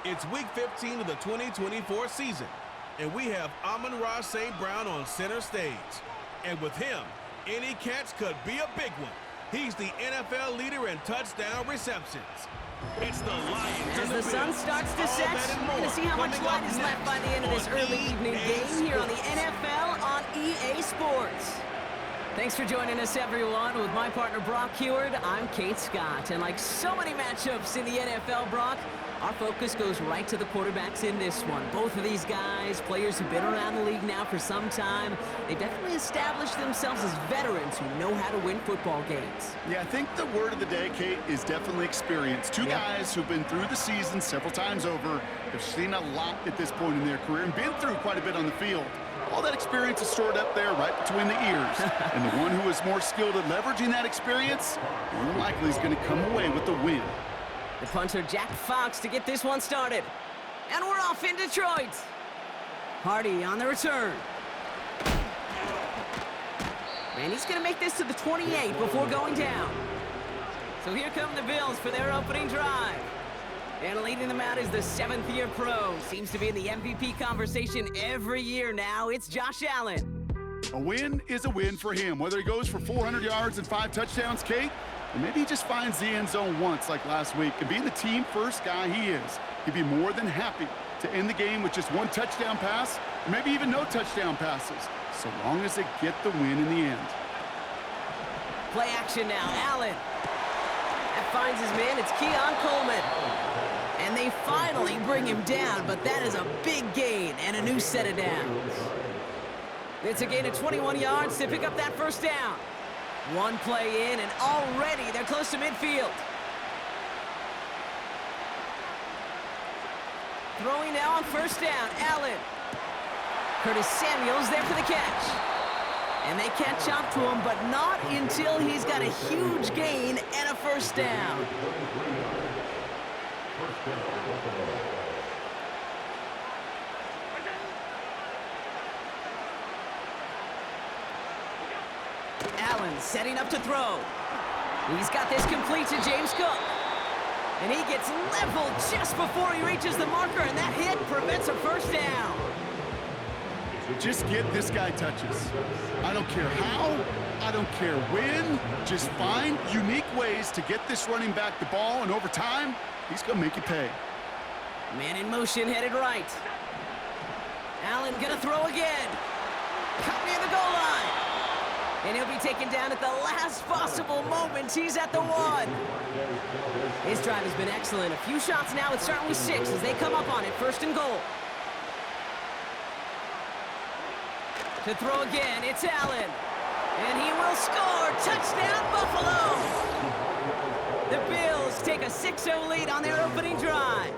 It's Week 15 of the 2024 season, and we have Amon-Ra St. Brown on center stage. And with him, any catch could be a big one. He's the NFL leader in touchdown receptions. It's the Lions. As the sun starts to set, we're going to see how much light is left by the end of this early evening game here on the NFL on EA Sports. Thanks for joining us, everyone. With my partner, Brock Heward, I'm Kate Scott. And like so many matchups in the NFL, Brock, our focus goes right to the quarterbacks in this one. Both of these guys, players who've been around the league now for some time, they definitely established themselves as veterans who know how to win football games. Yeah, I think the word of the day, Kate, is definitely experience. Two guys who've been through the season several times over, have seen a lot at this point in their career, and been through quite a bit on the field. All that experience is stored up there right between the ears. And the one who is more skilled at leveraging that experience, more likely is going to come away with the win. The punter, Jack Fox, to get this one started. And we're off in Detroit. Hardy on the return. And he's going to make this to the 28 before going down. So here come the Bills for their opening drive. And leading them out is the seventh-year pro. Seems to be in the MVP conversation every year now. It's Josh Allen. A win is a win for him, whether he goes for 400 yards and 5 touchdowns, Kate, or maybe he just finds the end zone once like last week. And being the team-first guy he is, he'd be more than happy to end the game with just one touchdown pass, or maybe even no touchdown passes, so long as they get the win in the end. Play action now, Allen. That finds his man, it's Keon Coleman. And they finally bring him down, but that is a big gain and a new set of downs. It's a gain of 21 yards to pick up that first down. One play in, and already they're close to midfield. Throwing now on first down, Allen. Curtis Samuel's there for the catch. And they catch up to him, but not until he's got a huge gain and a first down. Allen setting up to throw. He's got this complete to James Cook. And he gets leveled just before he reaches the marker, and that hit prevents a first down. Just get this guy touches. I don't care how, I don't care when. Just find unique ways to get this running back the ball, and over time, he's going to make you pay. Man in motion, headed right. Allen gonna throw again. Cut near the goal line. And he'll be taken down at the last possible moment. He's at the 1. His drive has been excellent. A few shots now. It's starting with 6 as they come up on it. First and goal. To throw again, it's Allen. And he will score. Touchdown, Buffalo. The Bills take a 6-0 lead on their opening drive.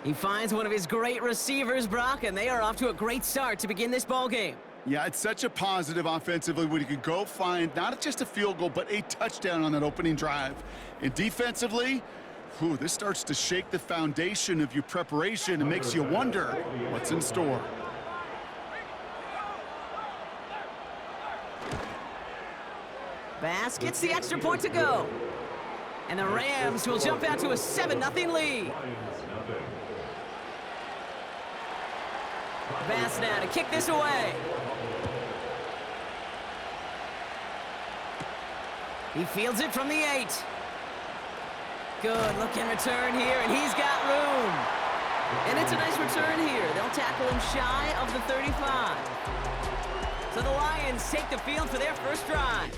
He finds one of his great receivers, Brock, and they are off to a great start to begin this ball game. Yeah, it's such a positive offensively when you could go find not just a field goal, but a touchdown on that opening drive. And defensively, this starts to shake the foundation of your preparation and makes you wonder what's in store. Bass gets the extra point to go. And the Rams will jump out to a 7-0 lead. Bass now to kick this away. He fields it from the 8. Good looking return here, and he's got room. And it's a nice return here. They'll tackle him shy of the 35. So the Lions take the field for their first drive.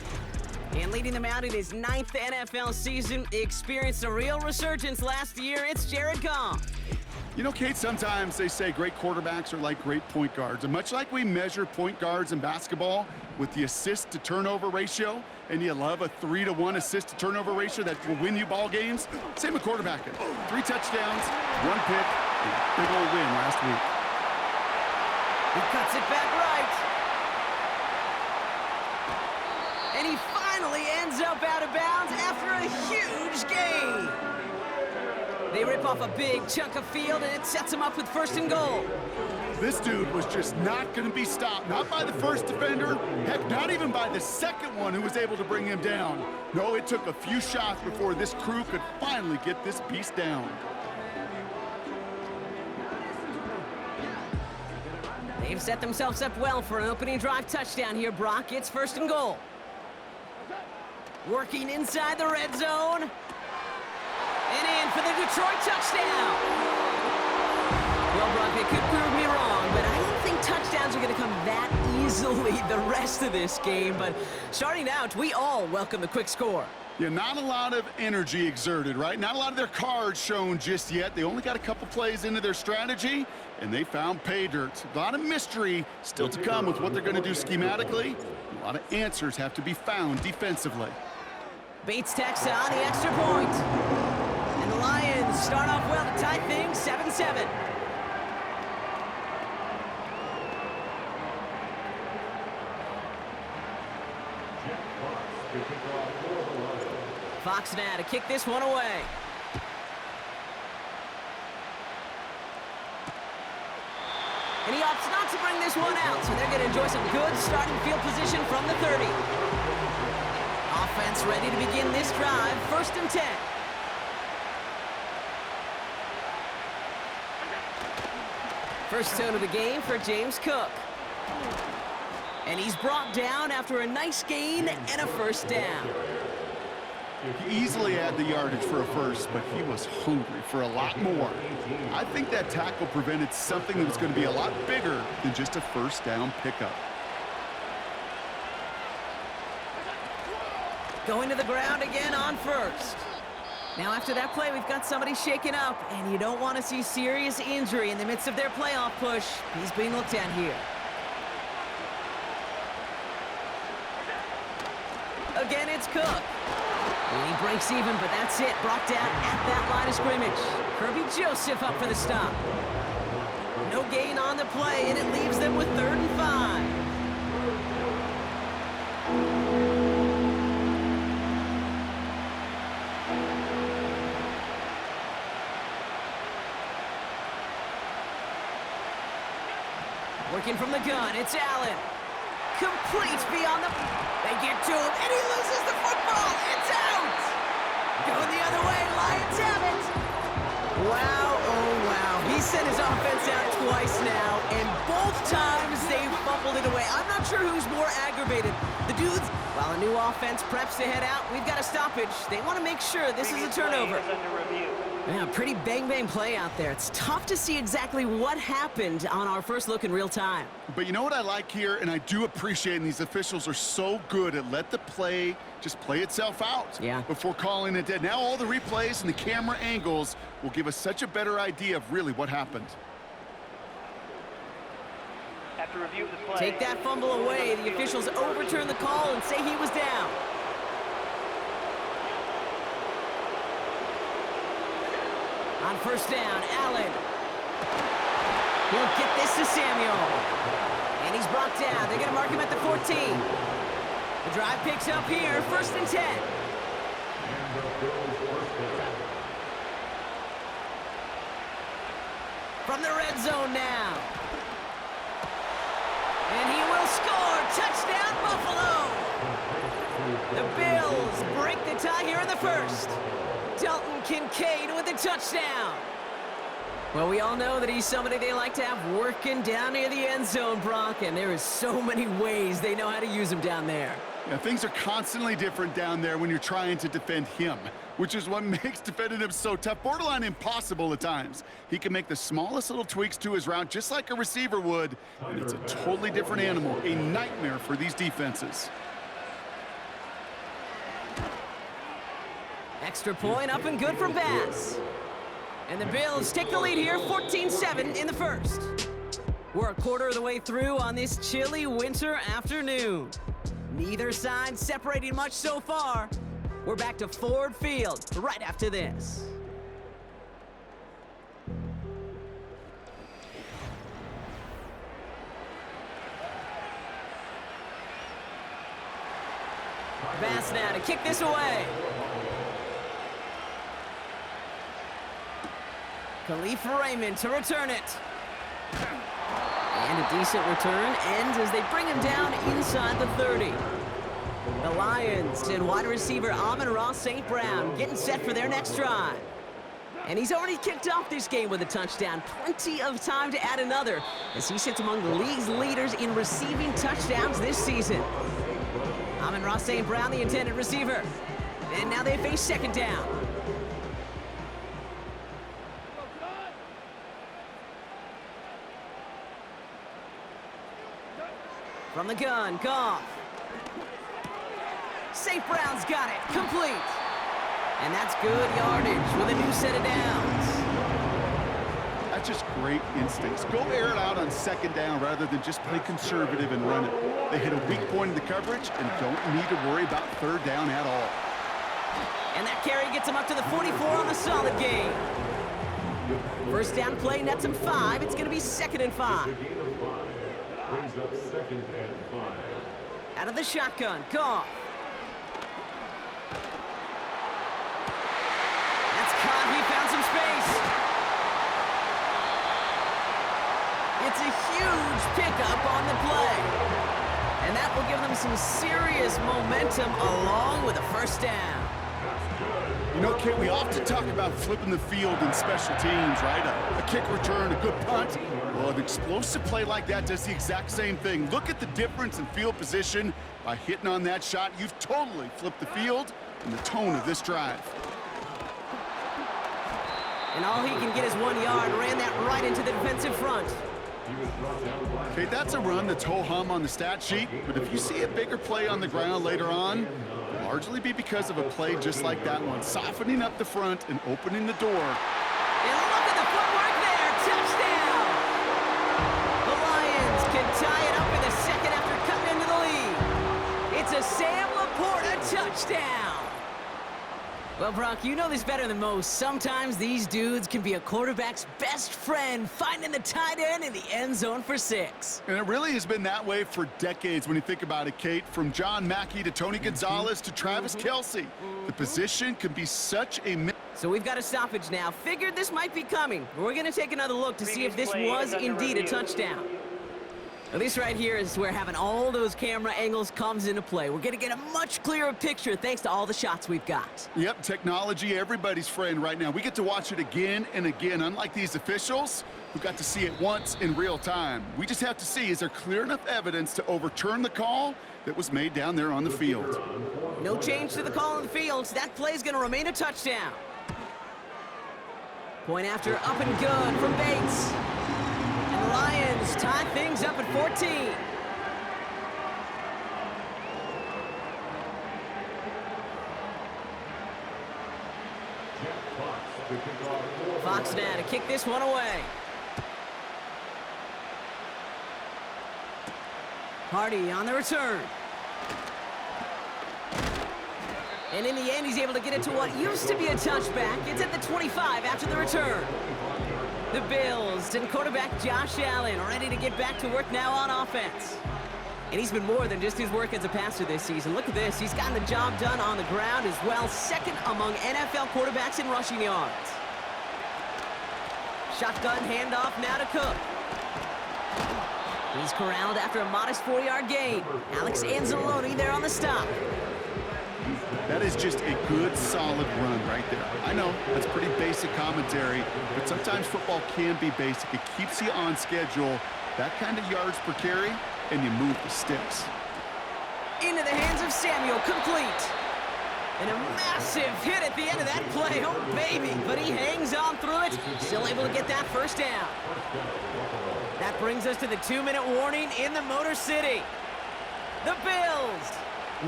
And leading them out in his 9th NFL season, he experienced a real resurgence last year. It's Jared Goff. You know, Kate, sometimes they say great quarterbacks are like great point guards. And much like we measure point guards in basketball with the assist-to-turnover ratio, and you love a 3-to-1 assist-to-turnover ratio that will win you ball games, same with quarterbacking. 3 touchdowns, 1 pick, and a big old win last week. He cuts it back right. And he finally ends up out of bounds after a huge gain. They rip off a big chunk of field, and it sets him up with first and goal. This dude was just not going to be stopped. Not by the first defender. Heck, not even by the second one who was able to bring him down. No, it took a few shots before this crew could finally get this beast down. They've set themselves up well for an opening drive touchdown here, Brock. It's 1st and goal. Working inside the red zone. And in for the Detroit touchdown. Well, Brock, it could prove me wrong, but I don't think touchdowns are going to come that easily the rest of this game. But starting out, we all welcome the quick score. Yeah, not a lot of energy exerted, right? Not a lot of their cards shown just yet. They only got a couple plays into their strategy, and they found pay dirt. A lot of mystery still to come with what they're going to do schematically. A lot of answers have to be found defensively. Bates tacks on the extra point. And the Lions start off well to tie things 7-7. Fox now to kick this one away. And he opts not to bring this one out, so they're going to enjoy some good starting field position from the 30. Offense ready to begin this drive, 1st and 10. First tone of the game for James Cook. And he's brought down after a nice gain and a 1st down. He easily had the yardage for a first, but he was hungry for a lot more. I think that tackle prevented something that was going to be a lot bigger than just a 1st down pickup. Going to the ground again on 1st. Now after that play, we've got somebody shaken up, and you don't want to see serious injury in the midst of their playoff push. He's being looked at here. Again, it's Cook. And he breaks even, but that's it. Brought down at that line of scrimmage. Kirby Joseph up for the stop. No gain on the play, and it leaves them with 3rd and 5. Working from the gun, it's Allen. Complete beyond the... They get to him, and he loses the football. It's out! Going the other way, Lions have it. Wow, oh wow. He sent his offense out twice now, and both times they fumbled it away. I'm not sure who's more aggravated. The dudes, while a new offense preps to head out, we've got a stoppage. They want to make sure this is a turnover. Yeah, pretty bang-bang play out there. It's tough to see exactly what happened on our first look in real time. But you know what I like here, and I do appreciate, and these officials are so good at let the play just play itself out before calling it dead. Now all the replays and the camera angles will give us such a better idea of really what happened. After review of the play, take that fumble away. The officials overturn the call and say he was down. On 1st down, Allen. He'll get this to Samuel. And he's brought down. They're going to mark him at the 14. The drive picks up here, 1st and 10. From the red zone now. And he will score. Touchdown, Buffalo. The Bills break the tie here in the 1st. Dalton Kincaid with a touchdown. Well, we all know that he's somebody they like to have working down near the end zone, Brock, and there is so many ways they know how to use him down there. Yeah, things are constantly different down there when you're trying to defend him, which is what makes defending him so tough, borderline impossible at times. He can make the smallest little tweaks to his route just like a receiver would, and it's a totally different animal, a nightmare for these defenses. Extra point up and good for Bass. And the Bills take the lead here, 14-7 in the 1st. We're a quarter of the way through on this chilly winter afternoon. Neither side separating much so far. We're back to Ford Field right after this. Bass now to kick this away. Khalif Raymond to return it. And a decent return ends as they bring him down inside the 30. The Lions and wide receiver Amon-Ra St. Brown getting set for their next drive. And he's already kicked off this game with a touchdown. Plenty of time to add another, as he sits among the league's leaders in receiving touchdowns this season. Amon-Ra St. Brown, the intended receiver. And now they face second down. From the gun, Goff. St. Brown's got it, complete. And that's good yardage with a new set of downs. That's just great instincts. Go air it out on second down rather than just play conservative and run it. They hit a weak point in the coverage and don't need to worry about third down at all. And that carry gets him up to the 44 on the solid game. First down play nets him 5. It's going to be 2nd and 5. Brings up 2nd and 5. Out of the shotgun, Goff. That's caught. He found some space. It's a huge pickup on the play. And that will give them some serious momentum along with a first down. You know, Kate, we often talk about flipping the field in special teams, right? A kick return, a good punt. Well, an explosive play like that does the exact same thing. Look at the difference in field position. By hitting on that shot, you've totally flipped the field and the tone of this drive. And all he can get is 1 yard. Ran that right into the defensive front. Okay, that's a run that's ho-hum on the stat sheet, but if you see a bigger play on the ground later on, it'll largely be because of a play just like that one, softening up the front and opening the door. And look at the footwork there, touchdown! The Lions can tie it up in the second after cutting into the lead. It's a Sam Laporta touchdown! Well, Brock, you know this better than most. Sometimes these dudes can be a quarterback's best friend, finding the tight end in the end zone for 6. And it really has been that way for decades when you think about it, Kate. From John Mackey to Tony Gonzalez to Travis Kelce. The position can be such a... So we've got a stoppage now. Figured this might be coming. We're going to take another look to see if this was indeed a touchdown. Now, this right here is where having all those camera angles comes into play. We're going to get a much clearer picture thanks to all the shots we've got. Yep, technology, everybody's friend right now. We get to watch it again and again, unlike these officials who got to see it once in real time. We just have to see, is there clear enough evidence to overturn the call that was made down there on the field? No change to the call on the field. That play's going to remain a touchdown. Point after, up and good from Bates. And the Lions tie things up at 14. Fox now to kick this one away. Hardy on the return. And in the end, he's able to get it to what used to be a touchback. It's at the 25 after the return. The Bills and quarterback Josh Allen ready to get back to work now on offense. And he's been more than just his work as a passer this season. Look at this. He's gotten the job done on the ground as well. Second among NFL quarterbacks in rushing yards. Shotgun handoff now to Cook. He's corralled after a modest 4-yard gain. Alex Anzalone there on the stop. That is just a good, solid run right there. I know, that's pretty basic commentary, but sometimes football can be basic. It keeps you on schedule, that kind of yards per carry, and you move the sticks. Into the hands of Samuel, complete. And a massive hit at the end of that play. Oh, baby, but he hangs on through it. Still able to get that first down. That brings us to the 2-minute warning in the Motor City. The Bills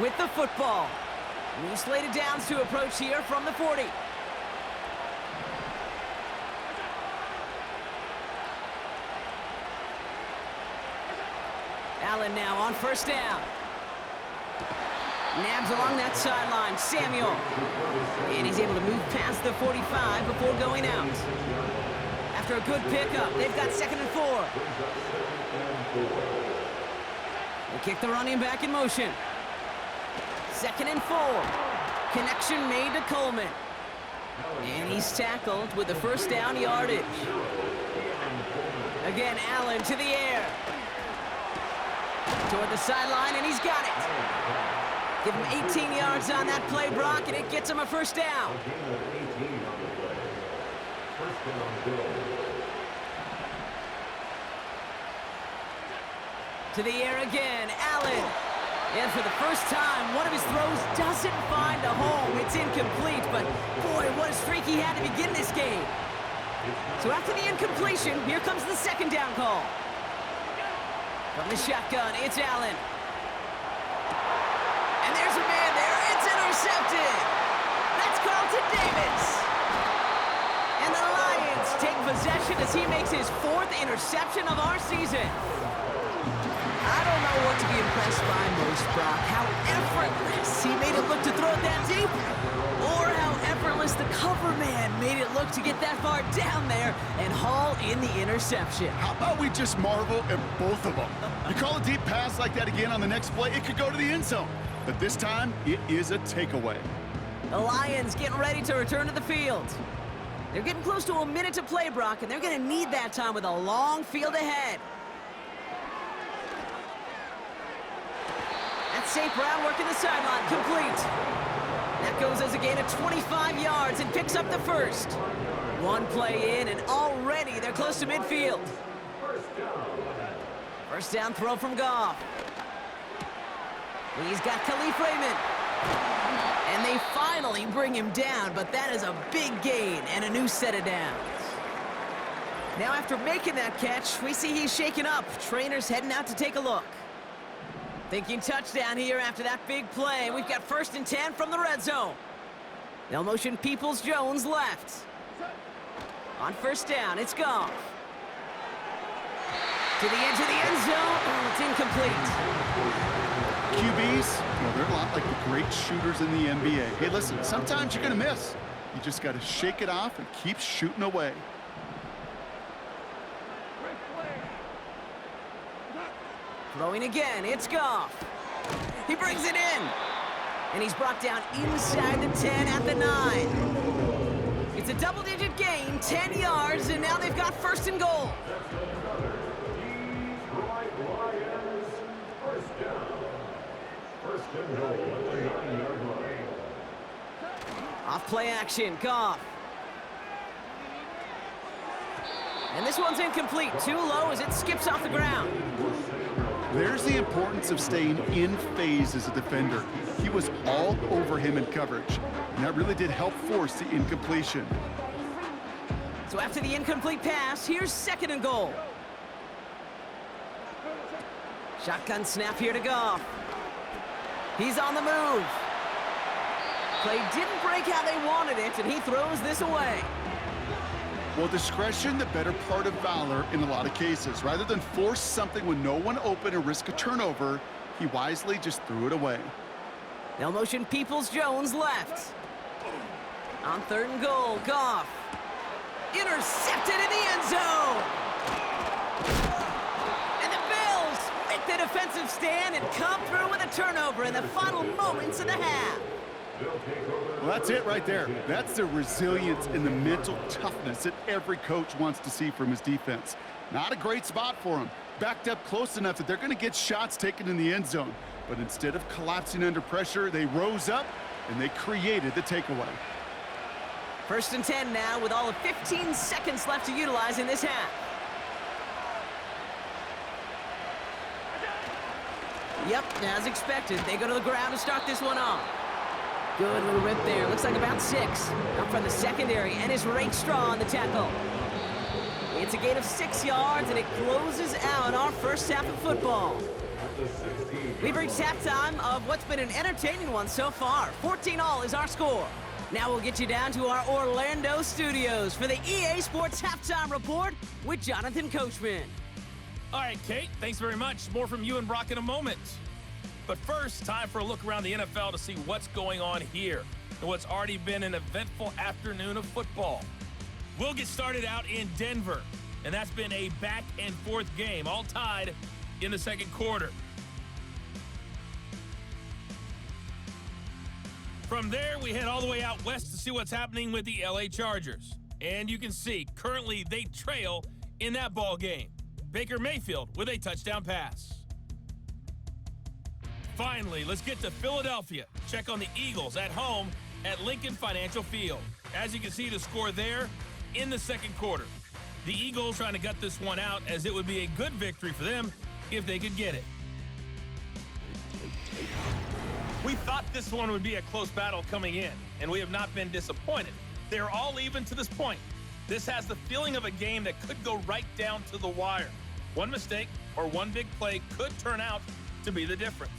with the football. New slated downs to approach here from the 40. Allen now on first down. Nabs along that sideline. Samuel. And he's able to move past the 45 before going out. After a good pickup, they've got 2nd and 4. They kick the running back in motion. 2nd and 4. Connection made to Coleman. And he's tackled with the first down yardage. Again, Allen to the air. Toward the sideline, and he's got it. Give him 18 yards on that play, Brock, and it gets him a first down. down, Bill. To the air again, Allen. And for the first time, one of his throws doesn't find a home. It's incomplete, but boy, what a streak he had to begin this game. So after the incompletion, here comes the second down call. From the shotgun, it's Allen. And there's a man there. It's intercepted. That's Carlton Davis. And the Lions take possession as he makes his 4th interception of our season. I don't know what to be impressed by most, Brock. How effortless he made it look to throw it that deep, or how effortless the cover man made it look to get that far down there and haul in the interception. How about we just marvel at both of them? You call a deep pass like that again on the next play, it could go to the end zone. But this time, it is a takeaway. The Lions getting ready to return to the field. They're getting close to a minute to play, Brock, and they're going to need that time with a long field ahead. That's St. Brown working the sideline, complete. That goes as a gain of 25 yards and picks up the first. One play in, and already they're close to midfield. First down throw from Goff. He's got Khalif Raymond. And they finally bring him down, but that is a big gain and a new set of downs. Now after making that catch, we see he's shaken up. Trainer's heading out to take a look. Thinking touchdown here after that big play. We've got 1st and 10 from the red zone. They'll motion Peoples-Jones left. On first down, it's Goff. To the edge of the end zone. Oh, it's incomplete. QBs, well, they're a lot like the great shooters in the NBA. Hey, listen, sometimes you're going to miss. You just got to shake it off and keep shooting away. Throwing again, it's Goff. He brings it in. And he's brought down inside the 10 at the 9. It's a double-digit gain, 10 yards, and now they've got 1st and goal. Off play action, Goff. And this one's incomplete, too low as it skips off the ground. There's the importance of staying in phase as a defender. He was all over him in coverage, and that really did help force the incompletion. So after the incomplete pass, here's 2nd and goal. Shotgun snap here to Goff. He's on the move. Play didn't break how they wanted it, and he throws this away. Well, discretion, the better part of valor in a lot of cases. Rather than force something with no one open and risk a turnover, he wisely just threw it away. They'll motion Peoples-Jones left. On 3rd and goal, Goff. Intercepted in the end zone. And the Bills make the defensive stand and come through with a turnover in the final moments of the half. Well, that's it right there. That's the resilience and the mental toughness that every coach wants to see from his defense. Not a great spot for him. Backed up close enough that they're going to get shots taken in the end zone. But instead of collapsing under pressure, they rose up and they created the takeaway. 1st and 10 now with all of 15 seconds left to utilize in this half. Yep, as expected, they go to the ground to start this one off. Good little rip there. Looks like about 6. Up from the secondary, and it's Rakestraw on the tackle. It's a gain of 6 yards, and it closes out our first half of football. We've reached halftime of what's been an entertaining one so far. 14-all is our score. Now we'll get you down to our Orlando studios for the EA Sports Halftime Report with Jonathan Coachman. All right, Kate, thanks very much. More from you and Brock in a moment. But first, time for a look around the NFL to see what's going on here and what's already been an eventful afternoon of football. We'll get started out in Denver, and that's been a back-and-forth game, all tied in the second quarter. From there, we head all the way out west to see what's happening with the LA Chargers. And you can see, currently, they trail in that ball game. Baker Mayfield with a touchdown pass. Finally, let's get to Philadelphia. Check on the Eagles at home at Lincoln Financial Field. As you can see, the score there, in the second quarter. The Eagles trying to gut this one out, as it would be a good victory for them if they could get it. We thought this one would be a close battle coming in, and we have not been disappointed. They're all even to this point. This has the feeling of a game that could go right down to the wire. One mistake or one big play could turn out to be the difference.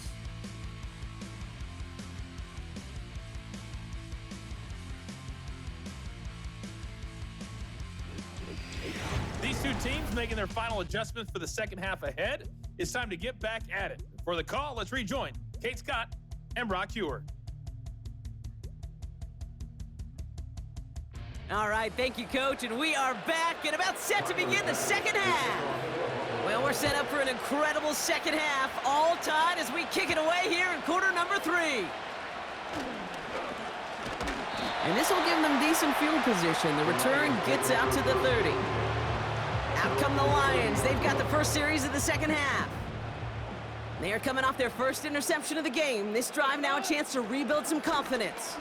These two teams making their final adjustments for the second half ahead. It's time to get back at it. For the call, let's rejoin Kate Scott and Brock Hewer. All right, thank you, Coach, and we are back and about set to begin the second half. Well, we're set up for an incredible second half, all tied as we kick it away here in quarter number 3. And this will give them decent field position. The return gets out to the 30. Out come the Lions. They've got the first series of the second half. They are coming off their first interception of the game. This drive now a chance to rebuild some confidence.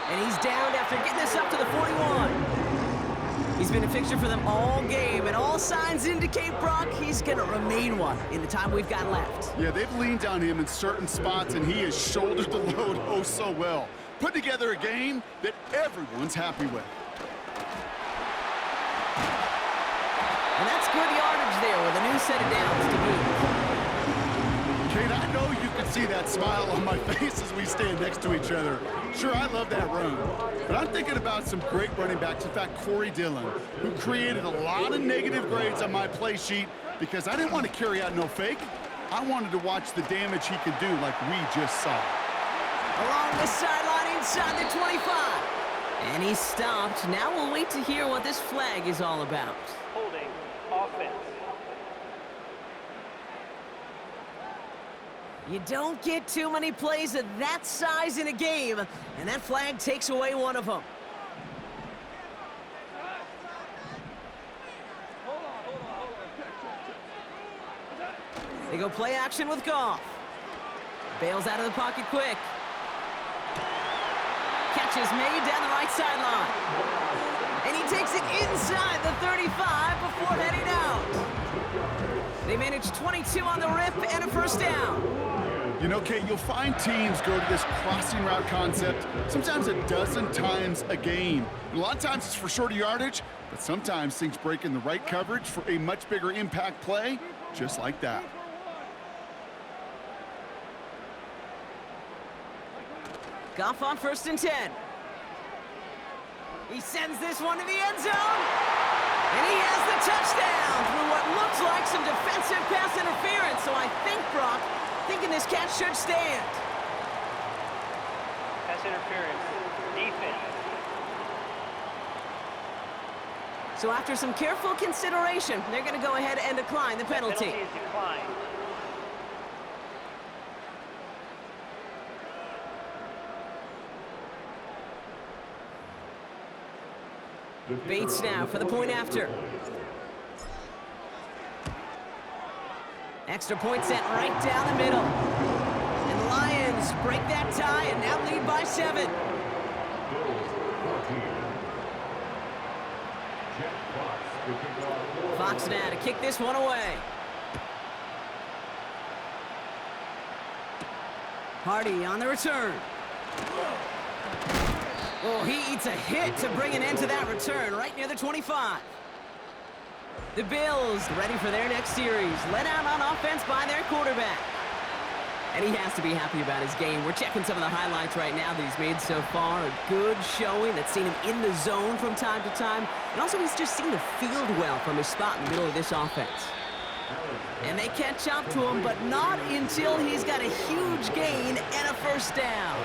And he's downed after getting this up to the 41. He's been a fixture for them all game, and all signs indicate, Brock, he's going to remain one in the time we've got left. Yeah, they've leaned on him in certain spots, and he has shouldered the load oh so well. Put together a game that everyone's happy with. And that's good yardage there with a new set of downs to boot. Kate, I know you can see that smile on my face as we stand next to each other. Sure, I love that run, but I'm thinking about some great running backs. In fact, Corey Dillon, who created a lot of negative grades on my play sheet because I didn't want to carry out no fake. I wanted to watch the damage he could do like we just saw. Along the sideline inside the 25. And he's stopped. Now we'll wait to hear what this flag is all about. Holding offense. You don't get too many plays of that size in a game, and that flag takes away one of them. They go play action with Goff. Bails out of the pocket quick. Catch is made down the right sideline. And he takes it inside the 35 before heading out. They managed 22 on the rip and a first down. You know, Kate, you'll find teams go to this crossing route concept sometimes a dozen times a game. And a lot of times it's for shorter yardage, but sometimes things break in the right coverage for a much bigger impact play, just like that. Goff on 1st and 10. He sends this one to the end zone. And he has the touchdown through what looks like some defensive pass interference. So I think, Brock, thinking this catch should stand. Pass interference. Defense. So after some careful consideration, they're going to go ahead and decline the penalty. Penalty is declined. Bates now for the point after. Extra point set right down the middle. And the Lions break that tie and now lead by 7. Fox now to kick this one away. Hardy on the return. Oh, he eats a hit to bring an end to that return right near the 25. The Bills ready for their next series, led out on offense by their quarterback. And he has to be happy about his game. We're checking some of the highlights right now that he's made so far. A good showing that's seen him in the zone from time to time. And also he's just seen the field well from his spot in the middle of this offense. And they catch up to him, but not until he's got a huge gain and a first down.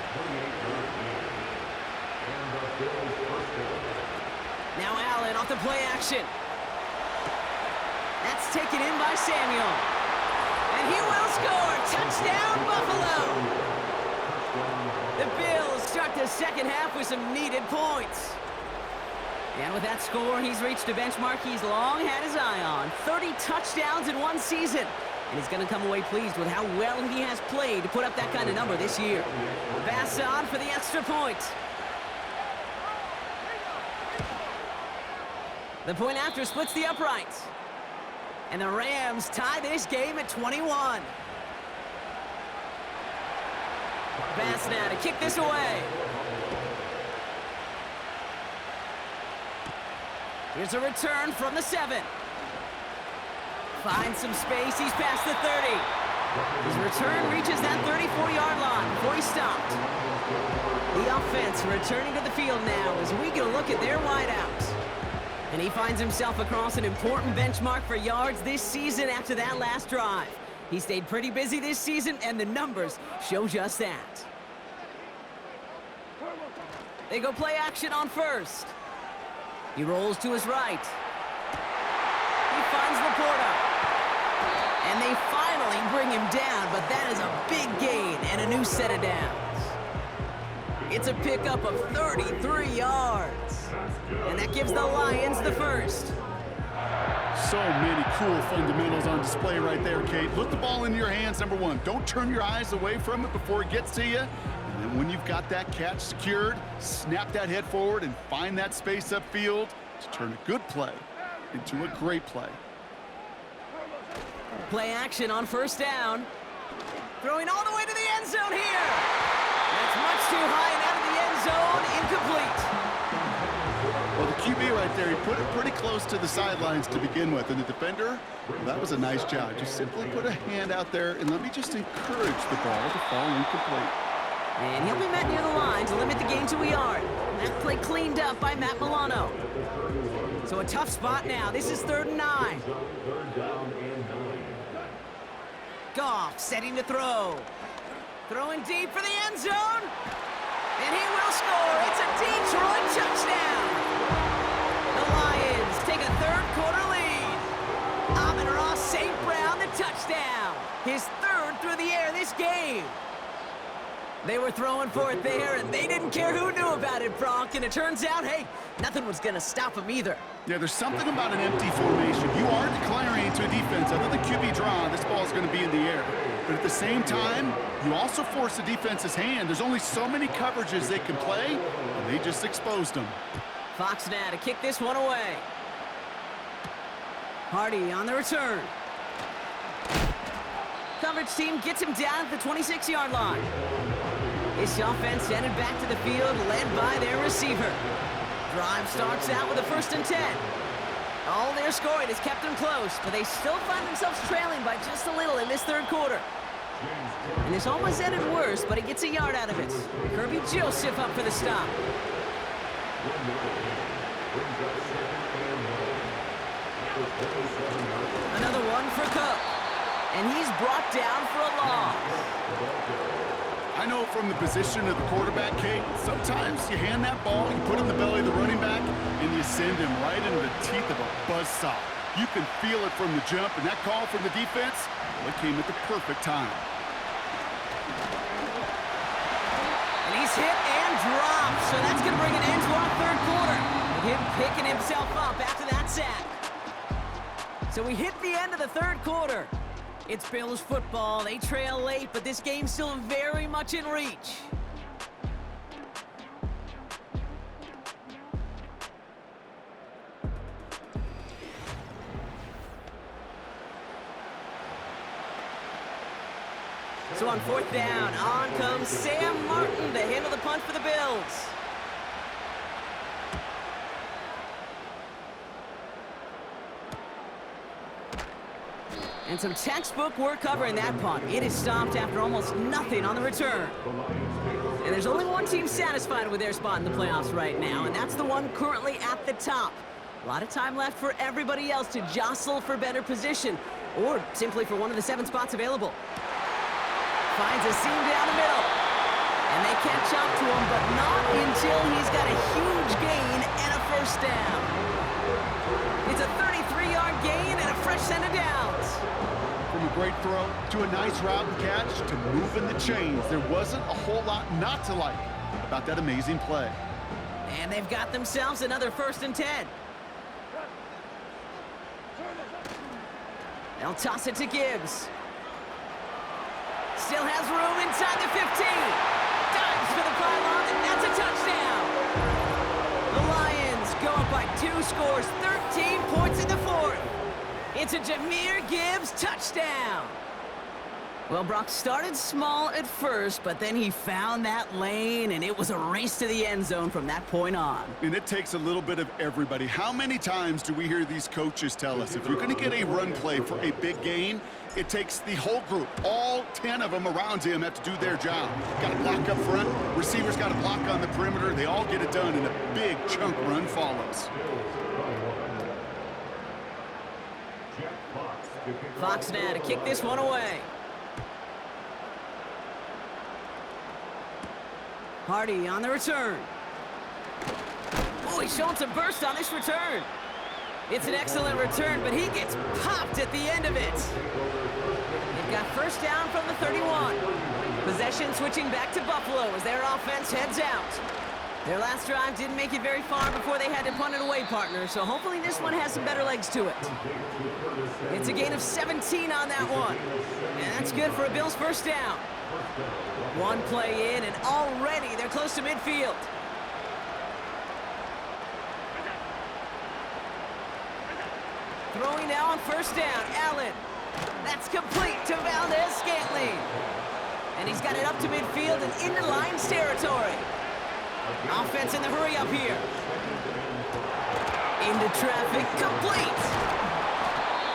Now Allen off the play action. That's taken in by Samuel. And he will score. Touchdown, Buffalo. The Bills start the second half with some needed points. And with that score, he's reached a benchmark he's long had his eye on. 30 touchdowns in one season. And he's going to come away pleased with how well he has played to put up that kind of number this year. Bass on for the extra point. The point after splits the uprights. And the Rams tie this game at 21. Pass now to kick this away. Here's a return from the 7. Finds some space. He's past the 30. His return reaches that 34-yard line before he stopped. The offense returning to the field now as we get a look at their wideouts. And he finds himself across an important benchmark for yards this season after that last drive. He stayed pretty busy this season, and the numbers show just that. They go play action on first. He rolls to his right. He finds Laporta. And they finally bring him down, but that is a big gain and a new set of downs. It's a pickup of 33 yards. And that gives the Lions the first. So many cool fundamentals on display right there, Kate. Look the ball into your hands, number one. Don't turn your eyes away from it before it gets to you. And then when you've got that catch secured, snap that head forward and find that space upfield to turn a good play into a great play. Play action on first down. Throwing all the way to the end zone here. That's much too high and out of the end zone. Incomplete. Well, the QB right there, he put it pretty close to the sidelines to begin with. And the defender, well, that was a nice job. Just simply put a hand out there and let me just encourage the ball to fall incomplete. And he'll be met near the line to limit the gain to a yard. That play cleaned up by Matt Milano. So a tough spot now. This is 3rd and 9. Goff setting to throw. Throwing deep for the end zone. And he will score. It's a Detroit touchdown. The Lions take a third-quarter lead. Amon-Ra St. Brown, the touchdown. His 3rd through the air this game. They were throwing for it there, and they didn't care who knew about it, Brock. And it turns out, hey, nothing was going to stop him either. Yeah, there's something about an empty formation. You are declaring to a defense, other than QB draw, this ball is going to be in the air. But at the same time, you also force the defense's hand. There's only so many coverages they can play, and they just exposed them. Fox now to kick this one away. Hardy on the return. Coverage team gets him down at the 26-yard line. This offense headed back to the field, led by their receiver. Drive starts out with a 1st and 10. All their scoring has kept them close, but they still find themselves trailing by just a little in this 3rd quarter. And this almost ended worse, but he gets a yard out of it. Kirby Joseph up for the stop. Another one for Cook. And he's brought down for a loss. I know from the position of the quarterback, Kate, sometimes you hand that ball, you put it in the belly of the running back, and you send him right into the teeth of a buzzsaw. You can feel it from the jump, and that call from the defense, well, it came at the perfect time. And he's hit and dropped, so that's going to bring an end to our 3rd quarter. With him picking himself up after that sack. So we hit the end of the 3rd quarter. It's Bills football. They trail late, but this game's still very much in reach. So on 4th down, on comes Sam Martin to handle the punt for the Bills. And some textbook work covering that punt. It is stopped after almost nothing on the return. And there's only one team satisfied with their spot in the playoffs right now, and that's the one currently at the top. A lot of time left for everybody else to jostle for better position, or simply for one of the 7 spots available. Finds a seam down the middle. And they catch up to him, but not until he's got a huge gain and a 1st down. It's a 33-yard gain and a fresh set of downs. From a great throw to a nice route and catch to moving the chains, there wasn't a whole lot not to like about that amazing play. And they've got themselves another 1st and 10. They'll toss it to Gibbs. Still has room inside the 15. Dives for the pylon, and that's a touchdown. The Lions go up by 2 scores 13 points in the 4th. It's a Jahmyr Gibbs touchdown. Well, Brock started small at first, but then he found that lane, and it was a race to the end zone from that point on. And it takes a little bit of everybody. How many times do we hear these coaches tell us, if you're going to get a run play for a big gain, it takes the whole group, all 10 of them around him have to do their job. Got to block up front, receivers got to block on the perimeter. They all get it done, and a big chunk run follows. Fox now to kick this one away. Hardy on the return. Oh, he's showing some burst on this return. It's an excellent return, but he gets popped at the end of it. They've got first down from the 31. Possession switching back to Buffalo as their offense heads out. Their last drive didn't make it very far before they had to punt it away, partner, so hopefully this one has some better legs to it. It's a gain of 17 on that one. And that's good for a Bills first down. One play in, and already they're close to midfield. Throwing now on first down, Allen. That's complete to Valdez-Scantling. And he's got it up to midfield and into Lions territory. Offense in the hurry up here. Into traffic, complete.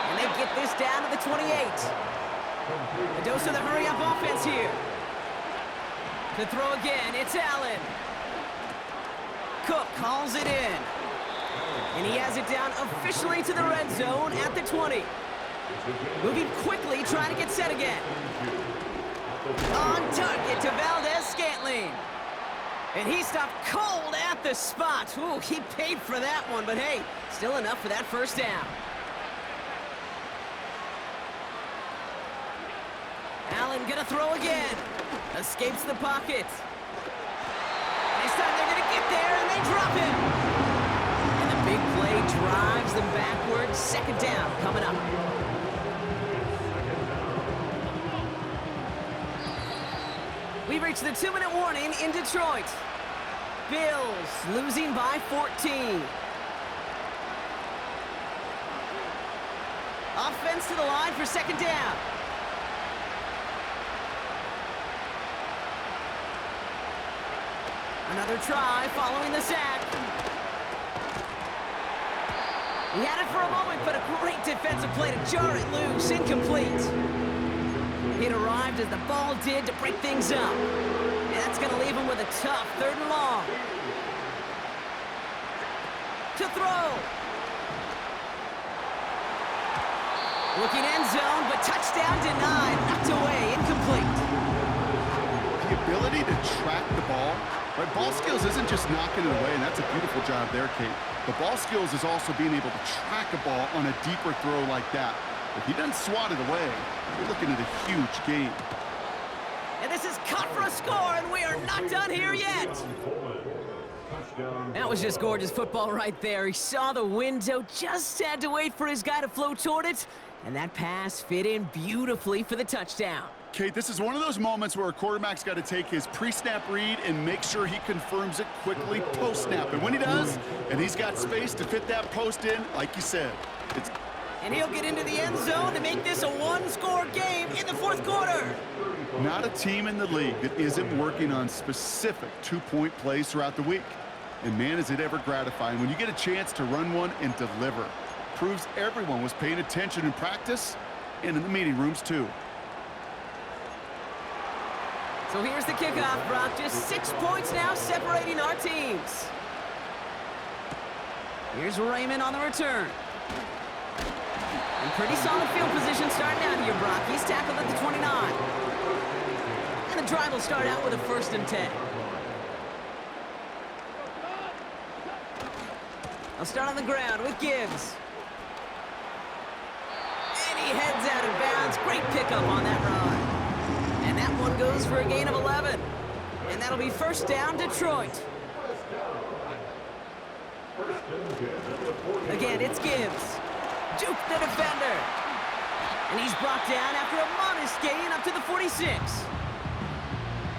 And they get this down to the 28. A dose of the hurry up offense here. To throw again, it's Allen. Cook calls it in. And he has it down officially to the red zone at the 20. Moving quickly, trying to get set again. On target to Valdez-Scantling. And he stopped cold at the spot. Ooh, he paid for that one, but hey, still enough for that first down. Allen gonna throw again. Escapes the pocket. This time they're gonna get there, and they drop him. And the big play drives them backwards. Second down coming up. We've reached the 2-minute warning in Detroit. Bills losing by 14. Offense to the line for second down. Another try following the sack. He had it for a moment, but a great defensive play to jar it loose. Incomplete. It arrived as the ball did to break things up. And that's going to leave him with a tough 3rd and long. To throw. Looking end zone, but touchdown denied. Knocked away, incomplete. The ability to track the ball, right? Ball skills isn't just knocking it away, and that's a beautiful job there, Kate. The ball skills is also being able to track a ball on a deeper throw like that. If he doesn't swat it away, you're looking at a huge gain. And this is cut for a score, and we are not done here yet. That was just gorgeous football right there. He saw the window, just had to wait for his guy to flow toward it, and that pass fit in beautifully for the touchdown. Kate, this is one of those moments where a quarterback's got to take his pre-snap read and make sure he confirms it quickly post-snap. And when he does, and he's got space to fit that post in, like you said, it's... And he'll get into the end zone to make this a one-score game in the 4th quarter. Not a team in the league that isn't working on specific two-point plays throughout the week. And man, is it ever gratifying when you get a chance to run one and deliver. Proves everyone was paying attention in practice and in the meeting rooms too. So here's the kickoff, Brock. Just 6 points now separating our teams. Here's Raymond on the return. And pretty solid field position starting out here, Brock. He's tackled at the 29. And the drive will start out with a 1st and 10. I'll start on the ground with Gibbs. And he heads out of bounds. Great pickup on that run. And that one goes for a gain of 11. And that'll be first down, Detroit. Again, it's Gibbs. Juke the defender. And he's brought down after a modest gain up to the 46.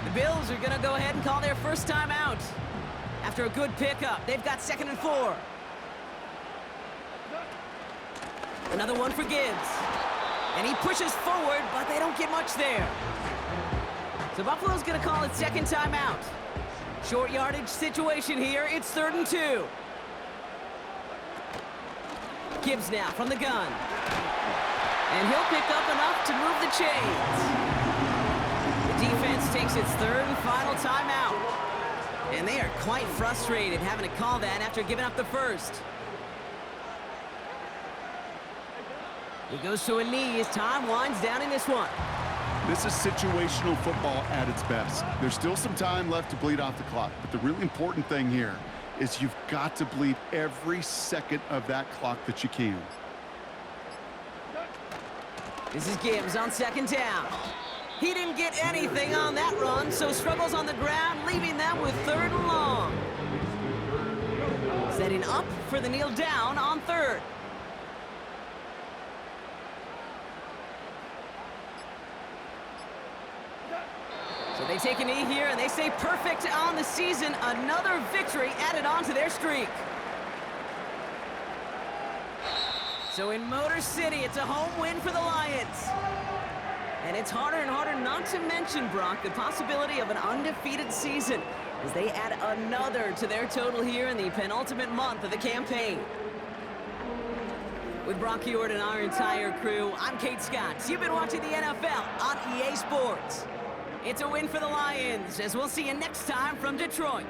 The Bills are going to go ahead and call their first time out. After a good pickup, they've got 2nd and 4. Another one for Gibbs. And he pushes forward, but they don't get much there. So Buffalo's going to call it second timeout. Short yardage situation here. It's 3rd and 2. Gibbs now from the gun. And he'll pick up enough to move the chains. The defense takes its 3rd and final timeout. And they are quite frustrated having to call that after giving up the first. He goes to a knee as time winds down in this one. This is situational football at its best. There's still some time left to bleed off the clock, but the really important thing here is you've got to bleed every second of that clock that you can. This is Gibbs on 2nd down. He didn't get anything on that run, so struggles on the ground, leaving them with 3rd and long. Setting up for the kneel down on 3rd. So they take a knee here, and they stay perfect on the season. Another victory added on to their streak. So in Motor City, it's a home win for the Lions. And it's harder and harder not to mention, Brock, the possibility of an undefeated season as they add another to their total here in the penultimate month of the campaign. With Brock Hewitt and our entire crew, I'm Kate Scott. You've been watching the NFL on EA Sports. It's a win for the Lions, as we'll see you next time from Detroit.